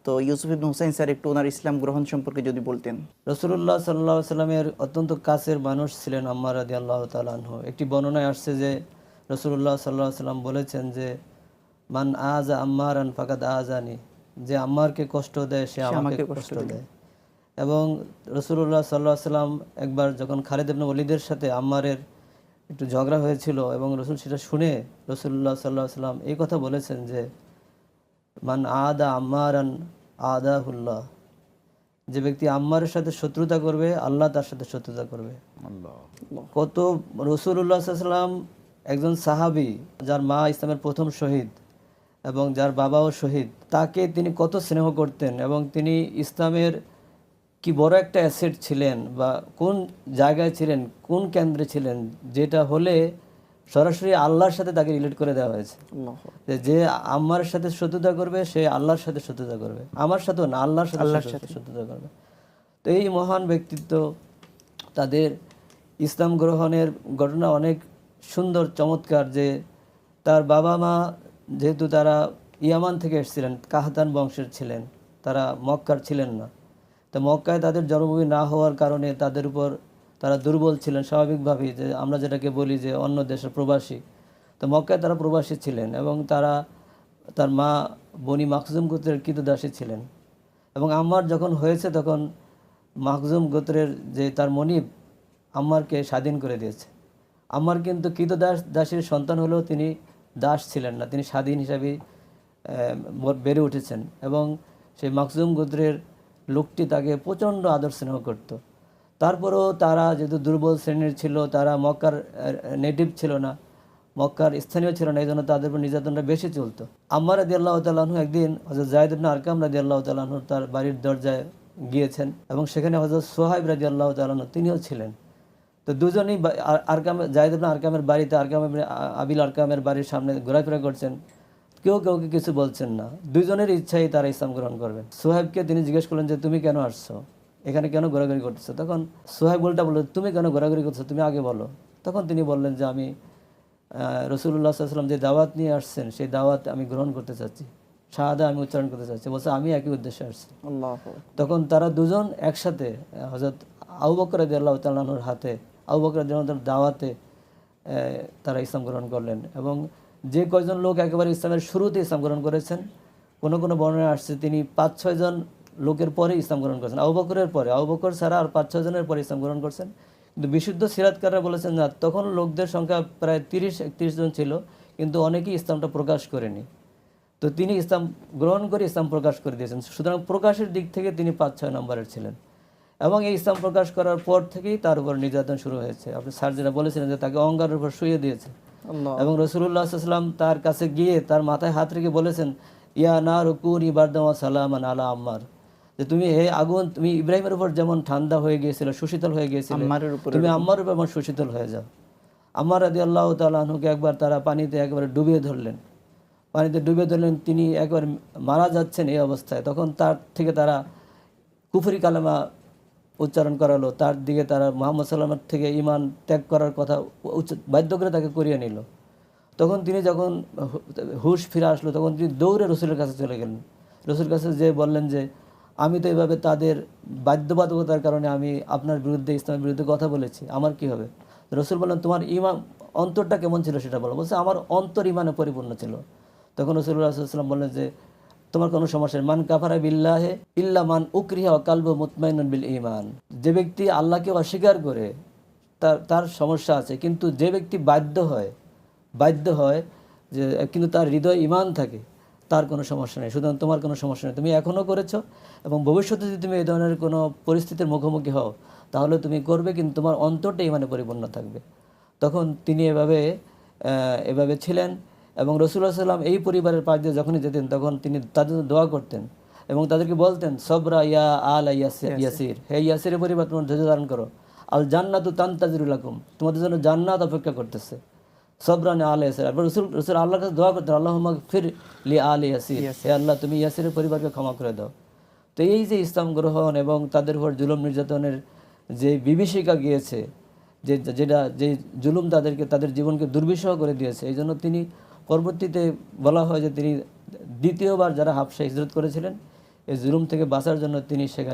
তো ইউসুফ ইবনে হুসাইন স্যার একটু ওনার ইসলাম গ্রহণ সম্পর্কে যদি বলতেন। রাসূলুল্লাহ সাল্লাল্লাহু আলাইহি সাল্লামের অত্যন্ত কাছের মানুষ ছিলেন আম্মার রাদিয়াল্লাহু তাআলা আনহু। একটি বর্ণনায় আসছে যে রাসূলুল্লাহ সাল্লাল্লাহু আলাইহি সাল্লাম বলেছেন যে মান আযা আম্মারান ফাকাদ আযানি, যে আম্মারকে কষ্ট দেয় সে আমাকে কষ্ট দেয়। এবং রাসূলুল্লাহ সাল্লাল্লাহু আলাইহি সাল্লাম একবার যখন খালিদ ইবনে ওলীদের সাথে আম্মারের একটু ঝগড়া হয়েছিল এবং রাসূল সেটা শুনে রাসূলুল্লাহ সাল্লাল্লাহু আলাইহি সাল্লাম এই কথা বলেছেন যে মান আদা আম্মারান আদাহুল্লাহ, যে ব্যক্তি আম্মারের সাথে শত্রুতা করবে আল্লাহ তার সাথে শত্রুতা করবে। কত রাসূলুল্লাহ সাল্লাল্লাহু আলাইহি সাল্লাম একজন সাহাবী যার মা ইসলামের প্রথম শহীদ এবং যার বাবাও শহীদ, তাকে তিনি কত স্নেহ করতেন এবং তিনি ইসলামের কি বড় একটা অ্যাসেট ছিলেন বা কোন জায়গায় ছিলেন, কোন কেন্দ্রে ছিলেন, যেটা হলে সরাসরি আল্লাহর সাথে তাকে রিলেট করে দেওয়া হয়েছে। যে আমার সাথে শত্রুতা করবে সে আল্লাহর সাথে শত্রুতা করবে, আমার সাথেও না, আল্লাহর সাথে শত্রুতা করবে। তো এই মহান ব্যক্তিত্ব, তাদের ইসলাম গ্রহণের ঘটনা অনেক সুন্দর চমৎকার। যে তার বাবা মা যেহেতু তারা ইয়ামান থেকে এসেছিলেন, কাহতান বংশের ছিলেন, তারা মক্কার ছিলেন না। তো মক্কায় তাদের জন্মভূমি না হওয়ার কারণে তাদের উপর তারা দুর্বল ছিলেন স্বাভাবিকভাবেই, যে আমরা যেটাকে বলি যে অন্য দেশের প্রবাসী। তো মক্কায় তারা প্রবাসী ছিলেন এবং তার মা বনি মাখজুম গোত্রের কৃতদাসী ছিলেন। এবং আম্মার যখন হয়েছে তখন মাখজুম গোত্রের যে তার মনিব আম্মারকে স্বাধীন করে দিয়েছে। আম্মার কিন্তু দাসীর সন্তান হলেও তিনি দাস ছিলেন না, তিনি স্বাধীন হিসাবেই বেড়ে উঠেছেন। এবং সেই মাখজুম গোত্রের লোকটি তাকে প্রচণ্ড আদর স্নেহ করত। তারপরেও তারা যেহেতু দুর্বল শ্রেণীর ছিল, তারা মক্কার নেটিভ ছিল না, মক্কার স্থানীয় ছিল না, এই জন্য তাদের উপর নির্যাতনটা বেশি চলতো। আম্মার রাদিয়াল্লাহু তাআলা আনহু একদিন হযরত যায়েদ ইবনে আরকাম রাদিয়াল্লাহু তাআলা আনহু তার বাড়ির দরজায় গিয়েছেন এবং সেখানে হযরত সোহাইব রাদিয়াল্লাহু তাআলা আনহু তিনিও ছিলেন। তো দুজনেই যায়েদ ইবনে আরকামের বাড়িতে, আরকাম ইবনে আবিল আরকামের বাড়ির সামনে ঘোরাফেরা করছেন, কেউ কাউকে কিছু বলছেন না। দুজনের ইচ্ছাই তারা ইসলাম গ্রহণ করবেন। সোহাইবকে তিনি জিজ্ঞেস করলেন যে তুমি কেন আসছো, এখানে কেন ঘোরাঘুরি করতেছো? তখন সোহাইব উল্টা বলল, তুমি কেন ঘোরাঘুরি করছো, তুমি আগে বলো। তখন তিনি বললেন যে আমি রাসূলুল্লাহ সাল্লাল্লাহু আলাইহি ওয়াসাল্লাম যে দাওয়াত নিয়ে আসছেন সেই দাওয়াত আমি গ্রহণ করতে চাচ্ছি, শাহাদা আমি উচ্চারণ করতে চাচ্ছি। বলছে আমি একই উদ্দেশ্যে আসছি। তখন তারা দুজন একসাথে হযরত আবু বকর রাদিয়াল্লাহু তাআলা আনহুর হাতে, আবু বকর রাদিয়াল্লাহু তাআলার দাওয়াতে তারা ইসলাম গ্রহণ করলেন। এবং যে কয়জন লোক একেবারে ইসলামের শুরুতে ইসলাম গ্রহণ করেছেন, কোনো কোনো বর্ণনায় আসছে তিনি 5-6 জন লোকের পরে ইসলাম গ্রহণ করেছেন, আবু বকরের পরে, আবু বকর ছাড়া আর 5-6 জনের পরে ইসলাম গ্রহণ করছেন। কিন্তু বিশুদ্ধ সিরাতকাররা বলেছেন না, তখন লোকদের সংখ্যা প্রায় 30-31 জন ছিল, কিন্তু অনেকেই ইসলামটা প্রকাশ করেনি। তো তিনি ইসলাম গ্রহণ করে ইসলাম প্রকাশ করে দিয়েছেন। সুতরাং প্রকাশের দিক থেকে তিনি 5-6 নম্বরের ছিলেন। এবং এই ইসলাম প্রকাশ করার পর থেকেই তার উপর নির্যাতন শুরু হয়েছে। আপনি স্যার যেটা বলেছিলেন যে তাকে অহংকারের উপর শুইয়ে দিয়েছে। এবং রাসূলুল্লাহ সাল্লাল্লাহু আলাইহি ওয়াসাল্লাম তার কাছে গিয়ে তার মাথায় হাত রেখে বলেছেন, ইয়া নারু কুনি বারদান ওয়া সালামান আলা আম্মার, যে তুমি হে আগুন, তুমি ইব্রাহিমের উপর যেমন ঠান্ডা হয়ে গিয়েছিল, সুশীতল হয়ে গিয়েছিল, তুমি আম্মার উপর যেমন সুশীতল হয়ে যাও। আম্মার রাদিয়াল্লাহু তাআলা আনহুকে একবার তারা পানিতে একেবারে ডুবিয়ে ধরলেন, তিনি একবার মারা যাচ্ছেন এই অবস্থায়। তখন তার থেকে তারা কুফরি কালেমা উচ্চারণ করালো, তার দিকে তারা মুহাম্মদ সাল্লাল্লাহু আলাইহি ওয়াসাল্লাম থেকে ঈমান ত্যাগ করার কথা বাধ্য করে তাকে করিয়ে নিল। তখন তিনি যখন হুশ ফিরে আসলো, তখন তিনি দৌড়ে রসুলের কাছে চলে গেলেন। রসুলের কাছে যে বললেন যে আমি তো এইভাবে তাদের বাধ্যবাধকতার কারণে আমি আপনার বিরুদ্ধে, ইসলামের বিরুদ্ধে কথা বলেছি, আমার কি হবে? রসুল বললেন তোমার ইমান অন্তরটা কেমন ছিল সেটা বলো। বলছে আমার অন্তর ইমানে পরিপূর্ণ ছিল। তখন রাসূলুল্লাহ সাল্লাল্লাহু আলাইহি ওয়াসাল্লাম বললেন যে তোমার কোনো সমস্যা নেই, মান কাফারা বিল্লাহি ইল্লা মান উকরিহা ওয়া কালবু মুতমাইনুন বিল ঈমান, যে ব্যক্তি আল্লাহকে অস্বীকার করে তার সমস্যা আছে, কিন্তু যে ব্যক্তি বাধ্য হয় যে কিন্তু তার হৃদয় ঈমান থাকে, তার কোনো সমস্যা নেই। সুতরাং তোমার কোনো সমস্যা নেই, তুমি এখনও করেছো এবং ভবিষ্যতে যদি তুমি এই ধরনের কোনো পরিস্থিতির মুখোমুখি হও তাহলে তুমি করবে, কিন্তু তোমার অন্তরটা ঈমানে পরিপূর্ণ থাকবে। তখন তিনি এভাবে ছিলেন। এবং রাসূলুল্লাহ সাল্লাল্লাহু আলাইহি ওয়াসাল্লাম এই পরিবারের পাশ দিয়ে যখনই যেতেন তখন তিনি তাদের জন্য দোয়া করতেন এবং তাদেরকে বলতেন সবরা ইয়া আলা ইয়াসির, হে ইয়াসিরের পরিবার তোমরা ধৈর্য ধারণ করো, আল জান্নাতু তানতাজিরু লাকুম, তোমাদের জন্য জান্নাত অপেক্ষা করতেছে, সবরান আলা ইয়াসির। আর রাসূল আল্লাহর কাছে দোয়া করতেন, আল্লাহুম্মা গফির লি আলি ইয়াসির, হে আল্লাহ তুমি ইয়াসিরের পরিবারকে ক্ষমা করে দাও। তো এই যে ইসলাম গ্রহণ এবং তাদের উপর জুলুম নির্যাতনের যে বিভীষিকা গিয়েছে, যে জুলুম তাদের জীবনকে দুর্বিষহ করে দিয়েছে, এই জন্য তিনি পরবর্তীতে বলা হয় যে তিনি দ্বিতীয়বার যারা হাবশা হিজরত করেছিলেন এই জুলুম থেকে বাঁচার জন্য তিনি সেখানে